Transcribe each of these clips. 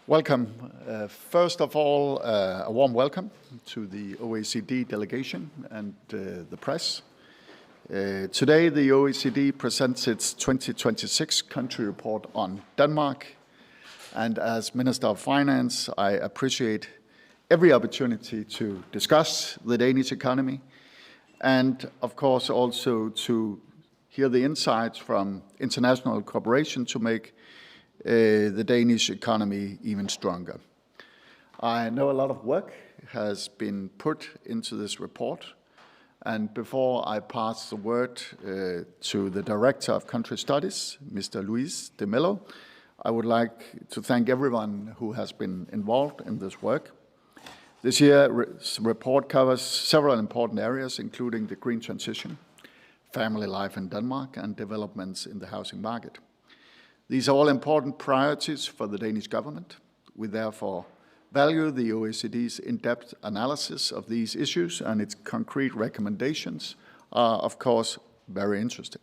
Welcome. First of all, a warm welcome to the OECD delegation and the press. Today, the OECD presents its 2026 country report on Denmark. And as Minister of Finance, I appreciate every opportunity to discuss the Danish economy and, of course, also to hear the insights from international cooperation to make the Danish economy even stronger. I know a lot of work has been put into this report, and before I pass the word to the Director of Country Studies, Mr. Luiz de Mello, I would like to thank everyone who has been involved in this work. This year's report covers several important areas, including the green transition, family life in Denmark, and developments in the housing market. These are all important priorities for the Danish government. We therefore value the OECD's in-depth analysis of these issues, and its concrete recommendations are, of course, very interesting.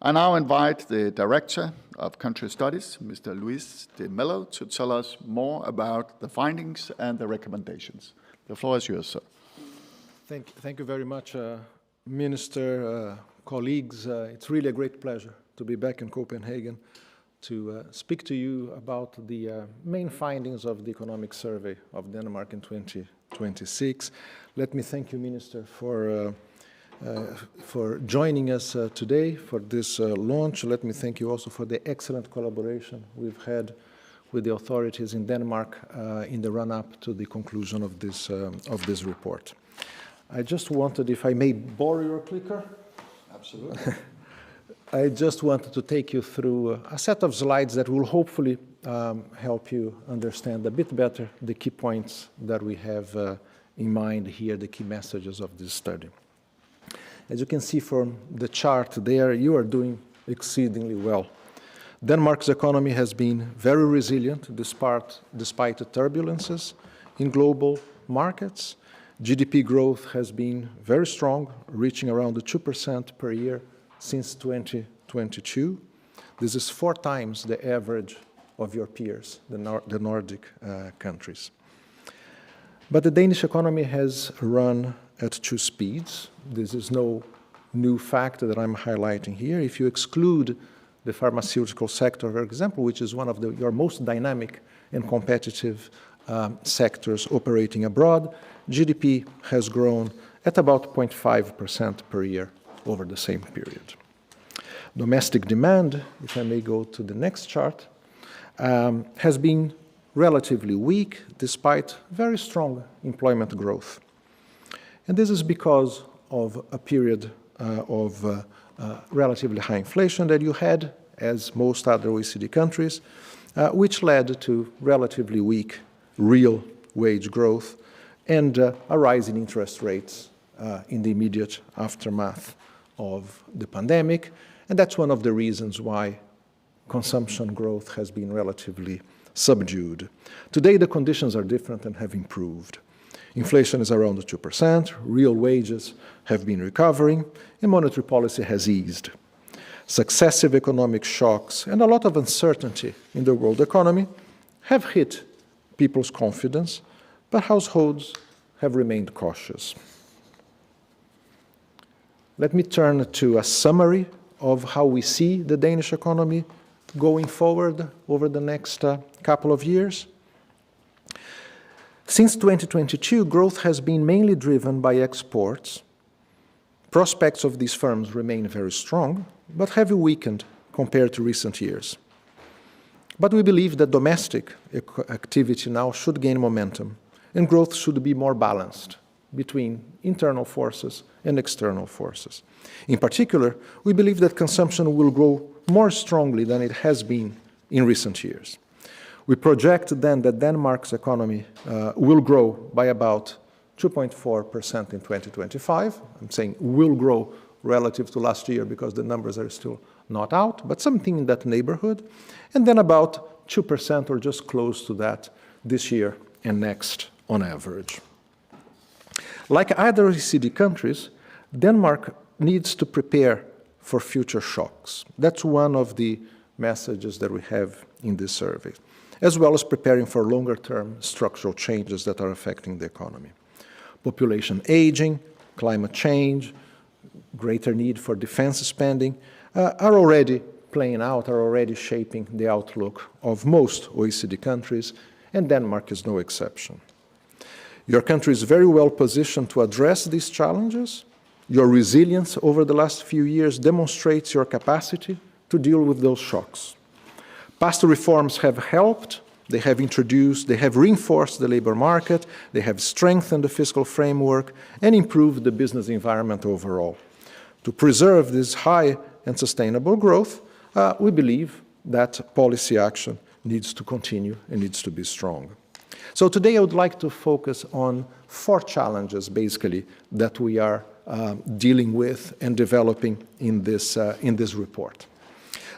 I now invite the Director of Country Studies, Mr. Luiz de Mello, to tell us more about the findings and the recommendations. The floor is yours, sir. Thank you very much, Minister, colleagues. It's really a great pleasure to be back in Copenhagen to speak to you about the main findings of the economic survey of Denmark in 2026. Let me thank you, Minister, for joining us today for this launch. Let me thank you also for the excellent collaboration we've had with the authorities in Denmark in the run-up to the conclusion of this report. I just wanted, if I may borrow your clicker. Absolutely. I just wanted to take you through a set of slides that will hopefully help you understand a bit better the key points that we have in mind here, the key messages of this study. As you can see from the chart there, you are doing exceedingly well. Denmark's economy has been very resilient despite the turbulences in global markets. GDP growth has been very strong, reaching around 2% per year since 2022. This is 4 times the average of your peers, the Nordic countries. But the Danish economy has run at 2 speeds. This is no new fact that I'm highlighting here. If you exclude the pharmaceutical sector, for example, which is one of your most dynamic and competitive sectors operating abroad, GDP has grown at about 0.5% per year over the same period. Domestic demand, if I may go to the next chart, has been relatively weak despite very strong employment growth. And this is because of a period of relatively high inflation that you had, as most other OECD countries, which led to relatively weak real wage growth and a rise in interest rates in the immediate aftermath of the pandemic, and that's one of the reasons why consumption growth has been relatively subdued. Today, the conditions are different and have improved. Inflation is around 2%, real wages have been recovering, and monetary policy has eased. Successive economic shocks and a lot of uncertainty in the world economy have hit people's confidence, but households have remained cautious. Let me turn to a summary of how we see the Danish economy going forward over the next couple of years. Since 2022, growth has been mainly driven by exports. Prospects of these firms remain very strong, but have weakened compared to recent years. But we believe that domestic activity now should gain momentum, and growth should be more balanced between internal forces and external forces. In particular, we believe that consumption will grow more strongly than it has been in recent years. We project then that Denmark's economy will grow by about 2.4% in 2025. I'm saying will grow relative to last year because the numbers are still not out, but something in that neighborhood. And then about 2% or just close to that this year and next on average. Like other OECD countries, Denmark needs to prepare for future shocks. That's one of the messages that we have in this survey. as well as preparing for longer-term structural changes that are affecting the economy. Population aging, climate change, greater need for defense spending are already playing out, are already shaping the outlook of most OECD countries, and Denmark is no exception. Your country is very well positioned to address these challenges. Your resilience over the last few years demonstrates your capacity to deal with those shocks. Past reforms have helped. They have reinforced the labor market, they have strengthened the fiscal framework, and improved the business environment overall. To preserve this high and sustainable growth, we believe that policy action needs to continue and needs to be strong. So today I would like to focus on 4 challenges, basically, that we are dealing with and developing in this report.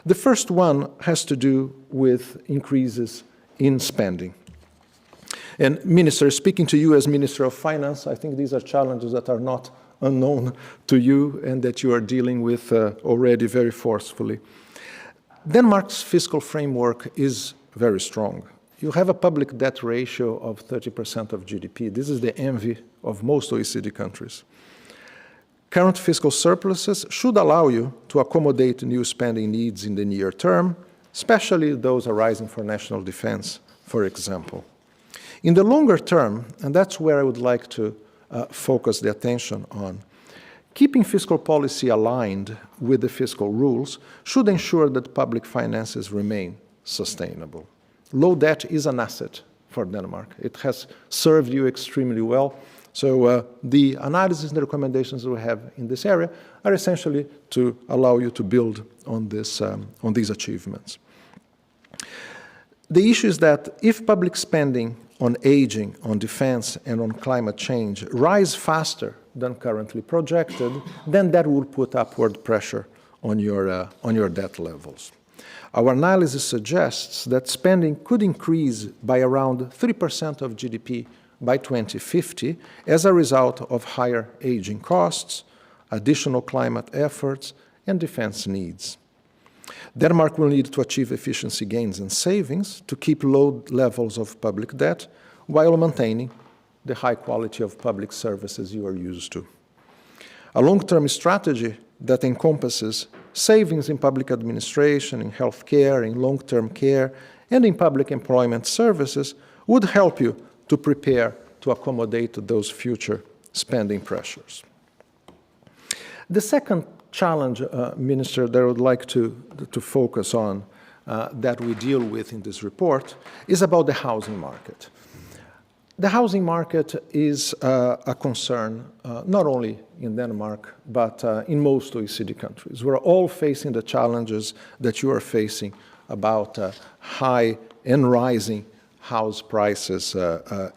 The first one has to do with increases in spending. And Minister, speaking to you as Minister of Finance, I think these are challenges that are not unknown to you and that you are dealing with already very forcefully. Denmark's fiscal framework is very strong. You have a public debt ratio of 30% of GDP. This is the envy of most OECD countries. Current fiscal surpluses should allow you to accommodate new spending needs in the near term, especially those arising for national defense, for example. In the longer term, and that's where I would like to focus the attention on, keeping fiscal policy aligned with the fiscal rules should ensure that public finances remain sustainable. Low debt is an asset for Denmark. It has served you extremely well. So the analysis and the recommendations we have in this area are essentially to allow you to build on these achievements. The issue is that if public spending on aging, on defense, and on climate change rise faster than currently projected, then that will put upward pressure on your debt levels. Our analysis suggests that spending could increase by around 3% of GDP by 2050 as a result of higher aging costs, additional climate efforts, and defense needs. Denmark will need to achieve efficiency gains and savings to keep low levels of public debt while maintaining the high quality of public services you are used to. A long-term strategy that encompasses savings in public administration, in healthcare, in long-term care, and in public employment services would help you to prepare to accommodate those future spending pressures. The second challenge, Minister, that I would like to focus on that we deal with in this report is about the housing market. The housing market is a concern not only in Denmark, but in most OECD countries. We're all facing the challenges that you are facing about high and rising house prices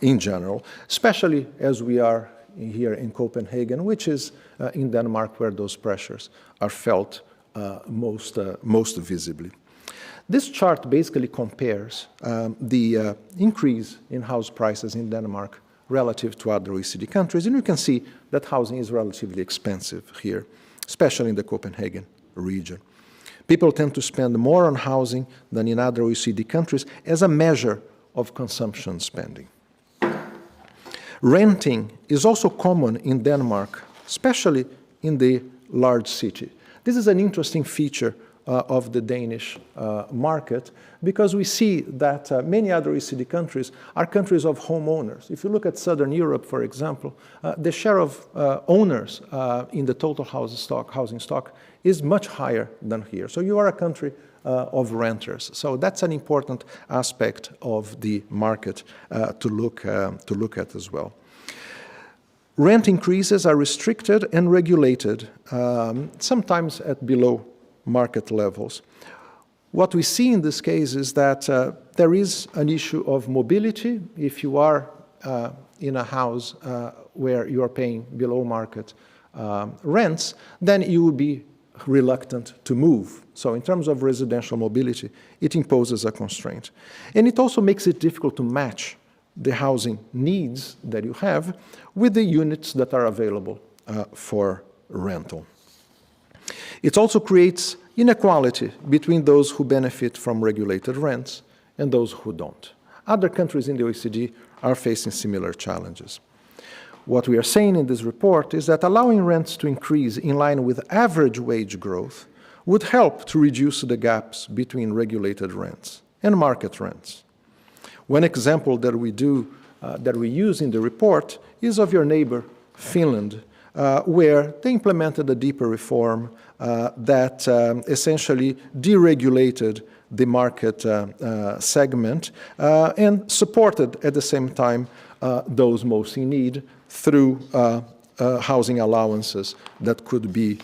in general, especially as we are here in Copenhagen, which is in Denmark where those pressures are felt most visibly. This chart basically compares the increase in house prices in Denmark relative to other OECD countries, and you can see that housing is relatively expensive here, especially in the Copenhagen region. People tend to spend more on housing than in other OECD countries as a measure of consumption spending. Renting is also common in Denmark, especially in the large city. This is an interesting feature of the Danish market because we see that many other OECD countries are countries of homeowners. If you look at Southern Europe, for example, the share of owners in the total housing stock is much higher than here. So you are a country of renters. So that's an important aspect of the market to look at as well. Rent increases are restricted and regulated, sometimes at below market levels. What we see in this case is that there is an issue of mobility. If you are in a house where you are paying below market rents, then you will be reluctant to move. So in terms of residential mobility, it imposes a constraint. And it also makes it difficult to match the housing needs that you have with the units that are available for rental. It also creates inequality between those who benefit from regulated rents and those who don't. Other countries in the OECD are facing similar challenges. What we are saying in this report is that allowing rents to increase in line with average wage growth would help to reduce the gaps between regulated rents and market rents. One example that we use in the report is of your neighbor, Finland, where they implemented a deeper reform that essentially deregulated the market segment and supported at the same time those most in need through housing allowances that could be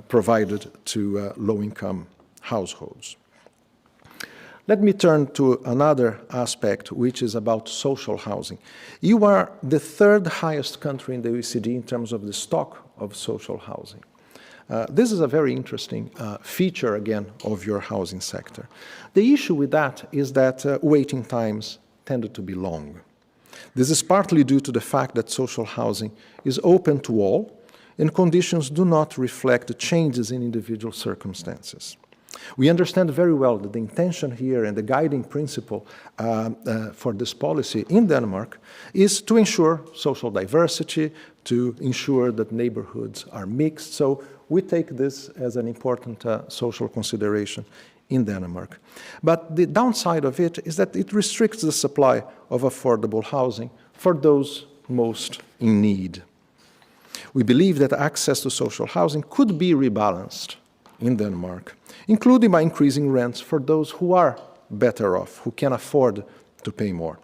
provided to low-income households. Let me turn to another aspect, which is about social housing. You are the third highest country in the OECD in terms of the stock of social housing. This is a very interesting feature, again, of your housing sector. The issue with that is that waiting times tended to be long. This is partly due to the fact that social housing is open to all, and conditions do not reflect the changes in individual circumstances. We understand very well that the intention here and the guiding principle for this policy in Denmark is to ensure social diversity, to ensure that neighborhoods are mixed. So we take this as an important social consideration in Denmark. But the downside of it is that it restricts the supply of affordable housing for those most in need. We believe that access to social housing could be rebalanced in Denmark, including by increasing rents for those who are better off, who can afford to pay more.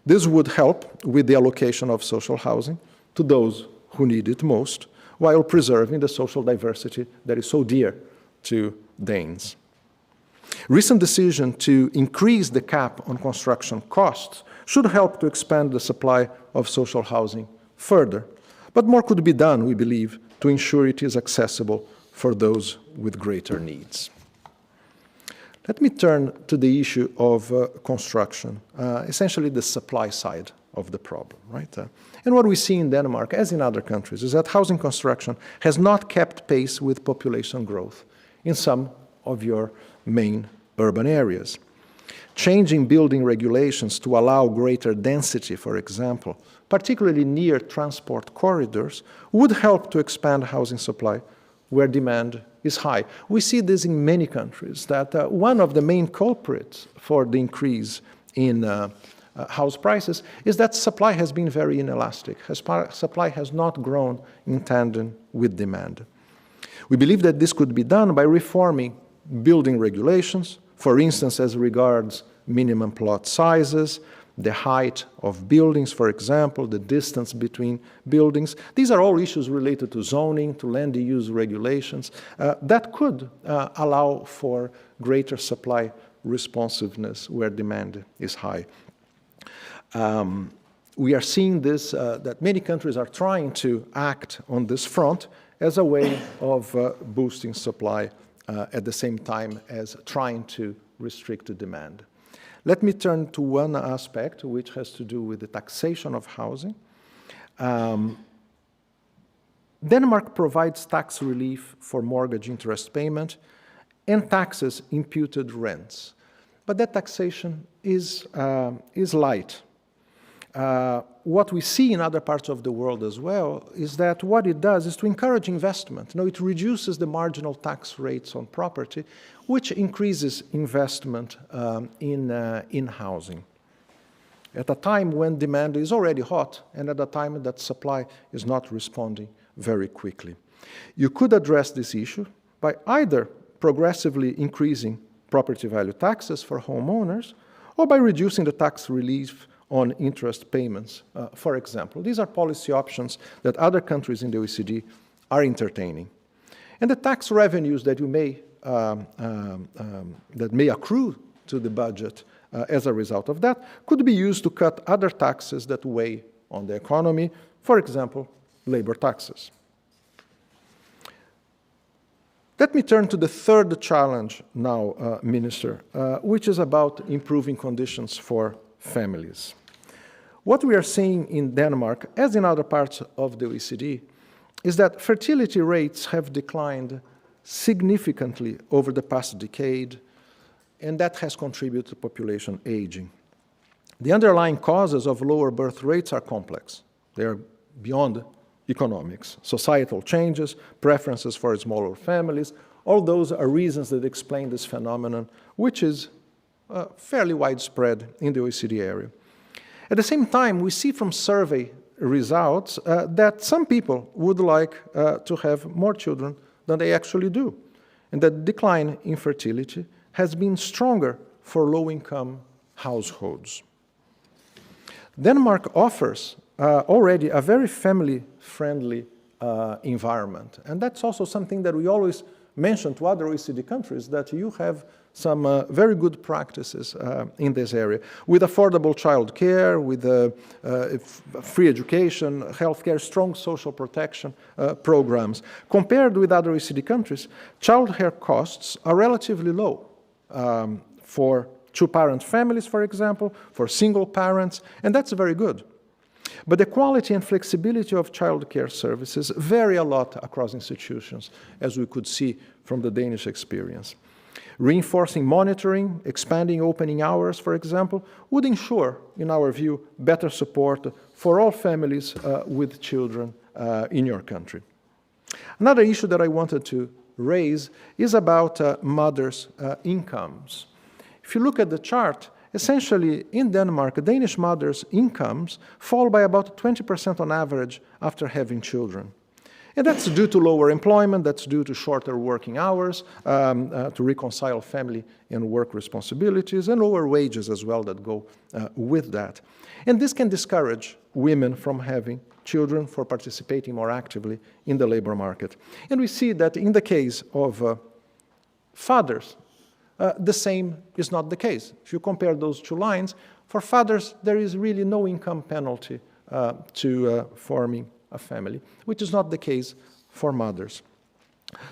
This would help with the allocation of social housing to those who need it most, while preserving the social diversity that is so dear to Danes. Recent decision to increase the cap on construction costs should help to expand the supply of social housing further, but more could be done, we believe, to ensure it is accessible for those with greater needs. Let me turn to the issue of construction, essentially the supply side of the problem, right? And what we see in Denmark, as in other countries, is that housing construction has not kept pace with population growth in some of your main urban areas. Changing building regulations to allow greater density, for example, particularly near transport corridors, would help to expand housing supply where demand is high. We see this in many countries, that one of the main culprits for the increase in house prices is that supply has been very inelastic. Supply has not grown in tandem with demand. We believe that this could be done by reforming building regulations, for instance, as regards minimum plot sizes, the height of buildings, for example, the distance between buildings. These are all issues related to zoning, to land use regulations, that could allow for greater supply responsiveness where demand is high. We are seeing this, that many countries are trying to act on this front as a way of boosting supply at the same time as trying to restrict the demand. Let me turn to one aspect which has to do with the taxation of housing. Denmark provides tax relief for mortgage interest payment and taxes imputed rents, but that taxation is light. What we see in other parts of the world as well is that what it does is to encourage investment. It reduces the marginal tax rates on property, which increases investment in housing. At a time when demand is already hot and at a time that supply is not responding very quickly. You could address this issue by either progressively increasing property value taxes for homeowners or by reducing the tax relief on interest payments, for example. These are policy options that other countries in the OECD are entertaining. And the tax revenues that that may accrue to the budget as a result of that could be used to cut other taxes that weigh on the economy, for example, labor taxes. Let me turn to the third challenge now, Minister, which is about improving conditions for families. What we are seeing in Denmark, as in other parts of the OECD, is that fertility rates have declined significantly over the past decade, and that has contributed to population aging. The underlying causes of lower birth rates are complex. They are beyond economics. Societal changes, preferences for smaller families, all those are reasons that explain this phenomenon, which is fairly widespread in the OECD area. At the same time, we see from survey results that some people would like to have more children than they actually do, and that decline in fertility has been stronger for low-income households. Denmark offers already a very family-friendly environment, and that's also something that we always mention to other OECD countries, that you have some very good practices in this area, with affordable child care, with free education, healthcare, strong social protection programs. Compared with other OECD countries, child care costs are relatively low for two-parent families, for example, for single parents, and that's very good. But the quality and flexibility of child care services vary a lot across institutions, as we could see from the Danish experience. Reinforcing monitoring, expanding opening hours, for example, would ensure, in our view, better support for all families with children in your country. Another issue that I wanted to raise is about mothers' incomes. If you look at the chart, essentially in Denmark, Danish mothers' incomes fall by about 20% on average after having children. And that's due to lower employment, that's due to shorter working hours, to reconcile family and work responsibilities, and lower wages as well that go with that. And this can discourage women from having children, for participating more actively in the labor market. And we see that in the case of fathers, the same is not the case. If you compare those two lines, for fathers, there is really no income penalty to forming a family, which is not the case for mothers.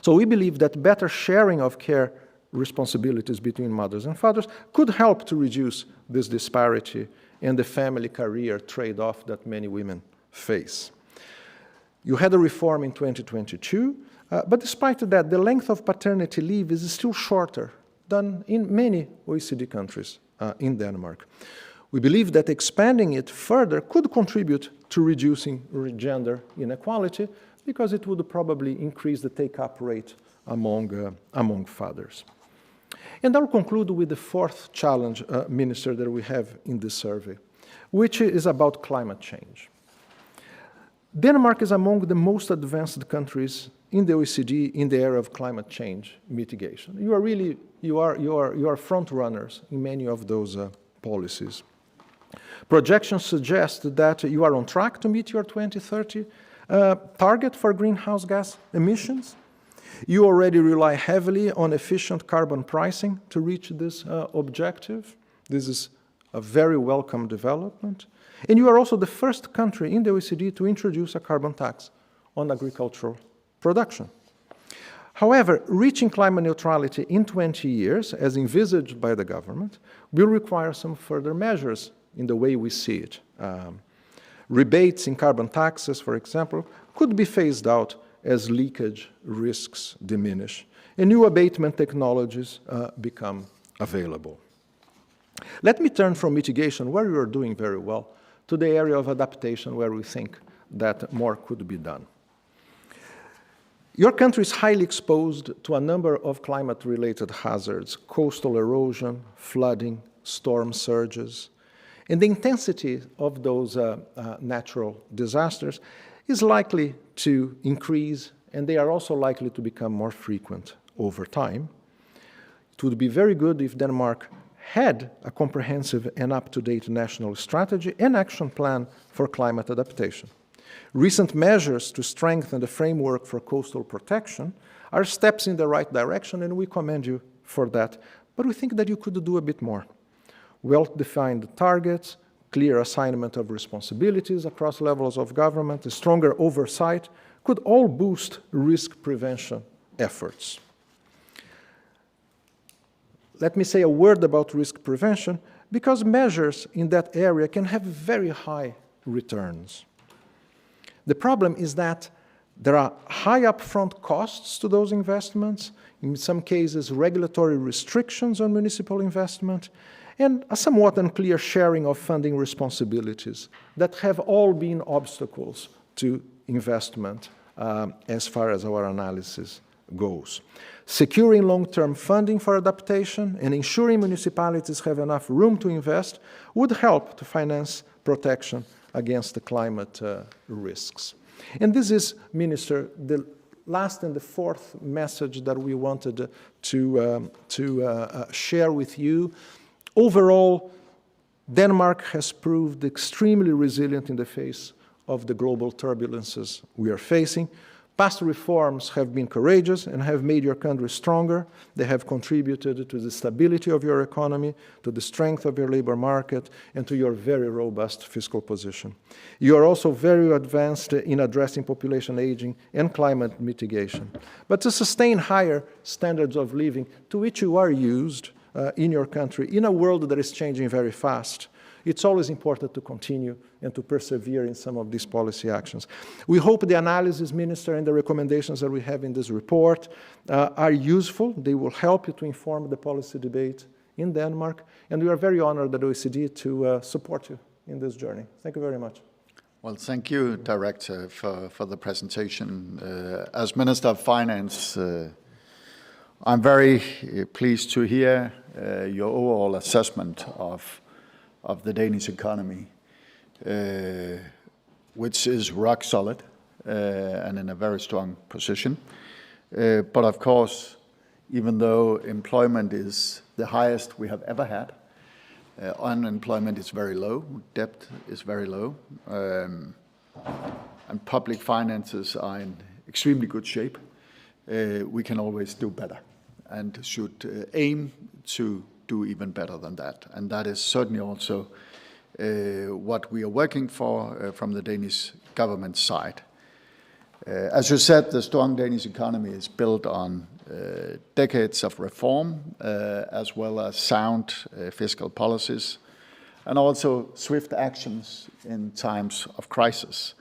So we believe that better sharing of care responsibilities between mothers and fathers could help to reduce this disparity and the family-career trade-off that many women face. You had a reform in 2022, but despite that, the length of paternity leave is still shorter than in many OECD countries in Denmark. We believe that expanding it further could contribute to reducing gender inequality, because it would probably increase the take-up rate among fathers. And I'll conclude with the fourth challenge, Minister, that we have in this survey, which is about climate change. Denmark is among the most advanced countries in the OECD in the area of climate change mitigation. You are front runners in many of those policies. Projections suggest that you are on track to meet your 2030 target for greenhouse gas emissions. You already rely heavily on efficient carbon pricing to reach this objective. This is a very welcome development. And you are also the first country in the OECD to introduce a carbon tax on agricultural production. However, reaching climate neutrality in 20 years, as envisaged by the government, will require some further measures in the way we see it. Rebates in carbon taxes, for example, could be phased out as leakage risks diminish and new abatement technologies become available. Let me turn from mitigation, where we are doing very well, to the area of adaptation, where we think that more could be done. Your country is highly exposed to a number of climate-related hazards: coastal erosion, flooding, storm surges. And the intensity of those natural disasters is likely to increase, and they are also likely to become more frequent over time. It would be very good if Denmark had a comprehensive and up-to-date national strategy and action plan for climate adaptation. Recent measures to strengthen the framework for coastal protection are steps in the right direction, and we commend you for that. But we think that you could do a bit more. Well-defined targets, clear assignment of responsibilities across levels of government, a stronger oversight could all boost risk prevention efforts. Let me say a word about risk prevention, because measures in that area can have very high returns. The problem is that There are high upfront costs to those investments, in some cases regulatory restrictions on municipal investment, and a somewhat unclear sharing of funding responsibilities that have all been obstacles to investment as far as our analysis goes. Securing long-term funding for adaptation and ensuring municipalities have enough room to invest would help to finance protection against the climate risks. And this is, Minister, the last and the fourth message that we wanted to share with you. Overall, Denmark has proved extremely resilient in the face of the global turbulences we are facing. Past reforms have been courageous and have made your country stronger. They have contributed to the stability of your economy, to the strength of your labor market, and to your very robust fiscal position. You are also very advanced in addressing population aging and climate mitigation. But to sustain higher standards of living to which you are used in your country, in a world that is changing very fast, it's always important to continue and to persevere in some of these policy actions. We hope the analysis, Minister, and the recommendations that we have in this report are useful. They will help you to inform the policy debate in Denmark, and we are very honored at OECD to support you in this journey. Thank you very much. Well, thank you, Director, for the presentation. As Minister of Finance, I'm very pleased to hear your overall assessment of the Danish economy, which is rock solid and in a very strong position. But of course, even though employment is the highest we have ever had, unemployment is very low, debt is very low, and public finances are in extremely good shape. We can always do better and should aim to do even better than that. And that is certainly also what we are working for from the Danish government side. As you said, the strong Danish economy is built on decades of reform, as well as sound fiscal policies, and also swift actions in times of crisis.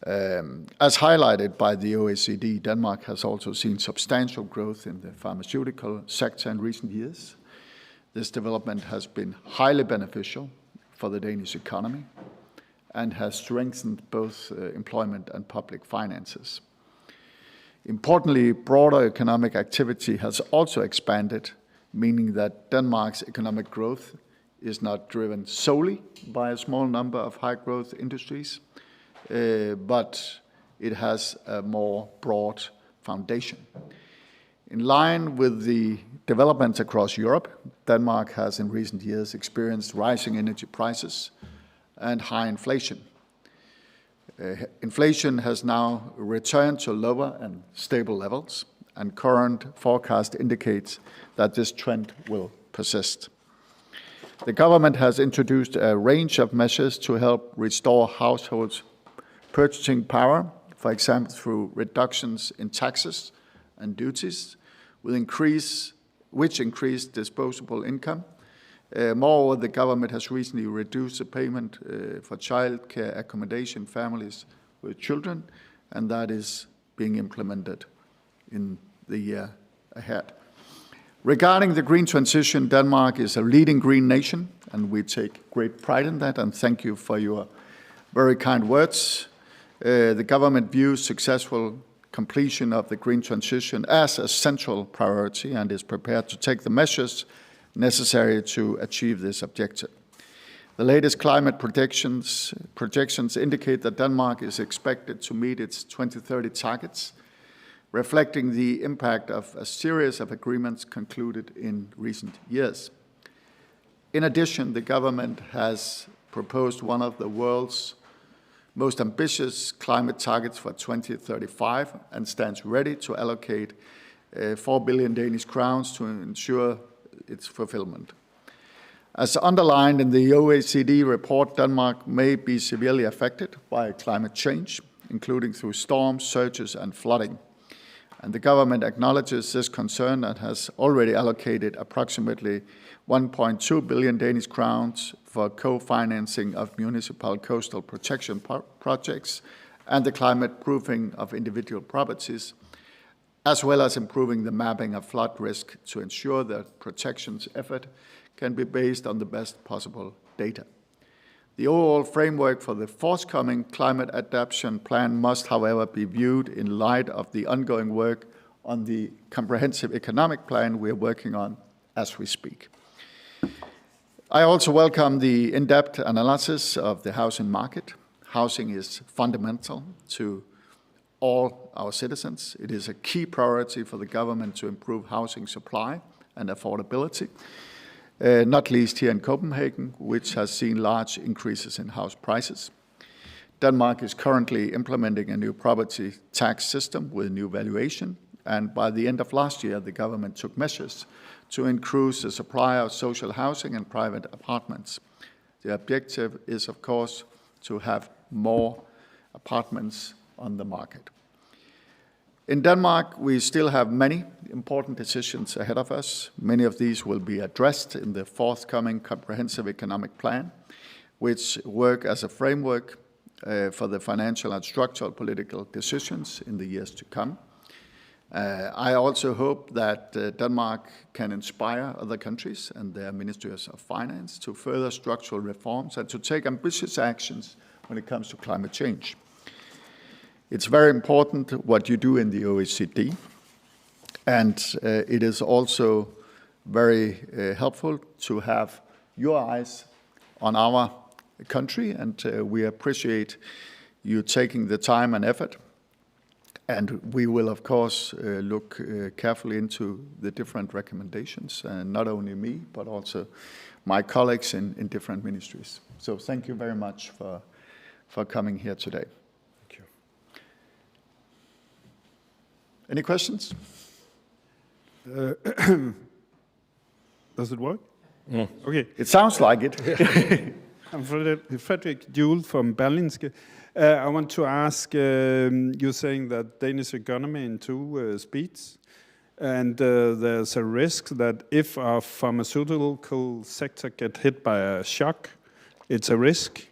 As highlighted by the OECD, Denmark has also seen substantial growth in the pharmaceutical sector in recent years. This development has been highly beneficial for the Danish economy and has strengthened both employment and public finances. Importantly, broader economic activity has also expanded, meaning that Denmark's economic growth is not driven solely by a small number of high-growth industries, but it has a more broad foundation. In line with the developments across Europe, Denmark has in recent years experienced rising energy prices and high inflation. Inflation has now returned to lower and stable levels, and current forecast indicates that this trend will persist. The government has introduced a range of measures to help restore households' purchasing power, for example, through reductions in taxes and duties, which increase disposable income. Moreover, the government has recently reduced the payment for childcare accommodation families with children, and that is being implemented in the year ahead. Regarding the green transition, Denmark is a leading green nation, and we take great pride in that, and thank you for your very kind words. The government views successful completion of the green transition as a central priority and is prepared to take the measures necessary to achieve this objective. The latest climate projections indicate that Denmark is expected to meet its 2030 targets, reflecting the impact of a series of agreements concluded in recent years. In addition, the government has proposed one of the world's most ambitious climate targets for 2035 and stands ready to allocate 4 billion Danish crowns to ensure its fulfillment. As underlined in the OECD report, Denmark may be severely affected by climate change, including through storms, surges, and flooding. And the government acknowledges this concern and has already allocated approximately 1.2 billion Danish crowns for co-financing of municipal coastal protection projects and the climate proofing of individual properties, as well as improving the mapping of flood risk to ensure that protection's effort can be based on the best possible data. The overall framework for the forthcoming climate adaptation plan must, however, be viewed in light of the ongoing work on the comprehensive economic plan we are working on as we speak. I also welcome the in-depth analysis of the housing market. Housing is fundamental to all our citizens. It is a key priority for the government to improve housing supply and affordability, not least here in Copenhagen, which has seen large increases in house prices. Denmark is currently implementing a new property tax system with new valuation, and by the end of last year, the government took measures to increase the supply of social housing and private apartments. The objective is, of course, to have more apartments on the market. In Denmark, we still have many important decisions ahead of us. Many of these will be addressed in the forthcoming comprehensive economic plan, which work as a framework for the financial and structural political decisions in the years to come. I also hope that Denmark can inspire other countries and their ministries of finance to further structural reforms and to take ambitious actions when it comes to climate change. It's very important what you do in the OECD, and it is also very helpful to have your eyes on our country, and we appreciate you taking the time and effort. And we will, of course, look carefully into the different recommendations, and not only me, but also my colleagues in different ministries. So thank you very much for coming here today. Thank you. Any questions? Does it work? Mm. Okay. It sounds like it. I'm Fredrik Juhl from Berlingske. I want to ask, you're saying that Danish economy in two speeds, and there's a risk that if our pharmaceutical sector get hit by a shock, it's a risk.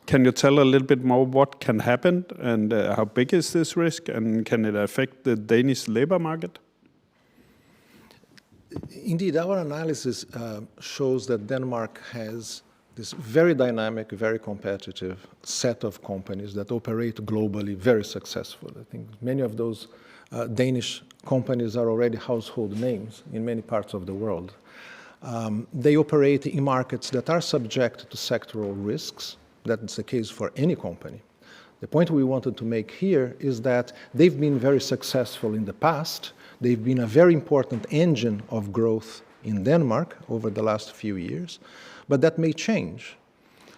Can you tell a little bit more what can happen, and how big is this risk, and can it affect the Danish labor market? Indeed, our analysis shows that Denmark has this very dynamic, very competitive set of companies that operate globally very successfully. I think many of those Danish companies are already household names in many parts of the world. They operate in markets that are subject to sectoral risks. That's the case for any company. The point we wanted to make here is that they've been very successful in the past. They've been a very important engine of growth in Denmark over the last few years. But that may change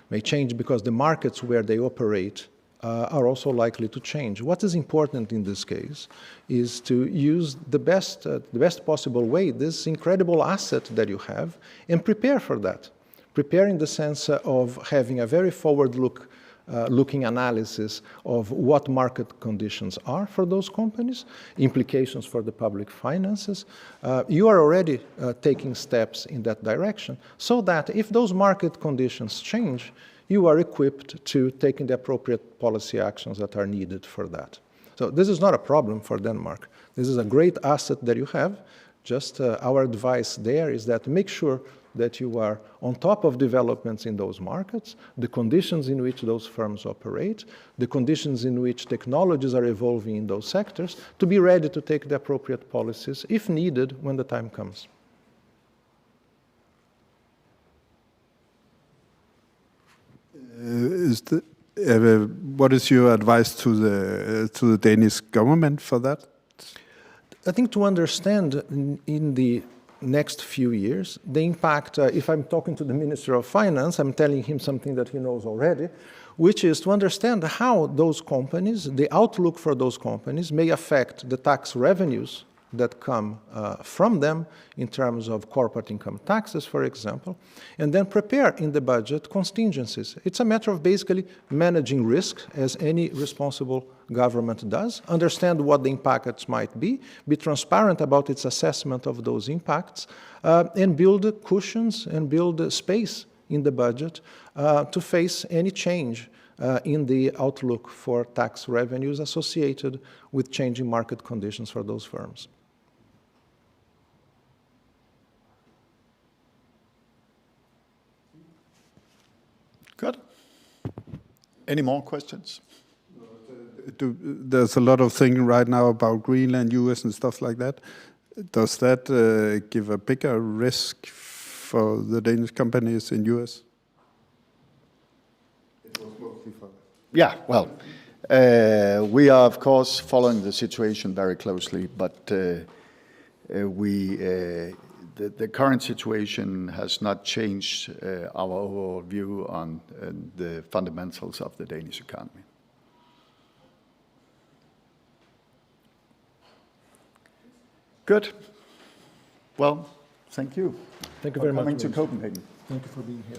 because the markets where they operate are also likely to change. What is important in this case is to use the best possible way, this incredible asset that you have, and prepare for that. Prepare in the sense of having a very forward-looking analysis of what market conditions are for those companies, implications for the public finances. You are already taking steps in that direction so that if those market conditions change, you are equipped to take the appropriate policy actions that are needed for that. So this is not a problem for Denmark. This is a great asset that you have. Just our advice there is that make sure that you are on top of developments in those markets, the conditions in which those firms operate, the conditions in which technologies are evolving in those sectors, to be ready to take the appropriate policies, if needed, when the time comes. What is your advice to the Danish government for that? I think to understand in the next few years, the impact, if I'm talking to the Minister of Finance, I'm telling him something that he knows already, which is to understand how those companies, the outlook for those companies may affect the tax revenues that come from them in terms of corporate income taxes, for example, and then prepare in the budget contingencies. It's a matter of basically managing risk, as any responsible government does, understand what the impacts might be transparent about its assessment of those impacts, and build cushions and build space in the budget to face any change in the outlook for tax revenues associated with changing market conditions for those firms. Good. Any more questions? There's a lot of thinking right now about Greenland, US, and stuff like that. Does that give a bigger risk for the Danish companies in US? It was mostly for that. Yeah, well, we are, of course, following the situation very closely, but the current situation has not changed our overall view on the fundamentals of the Danish economy. Good. Well, thank you. Thank you very much. Coming to Copenhagen. Thank you for being here.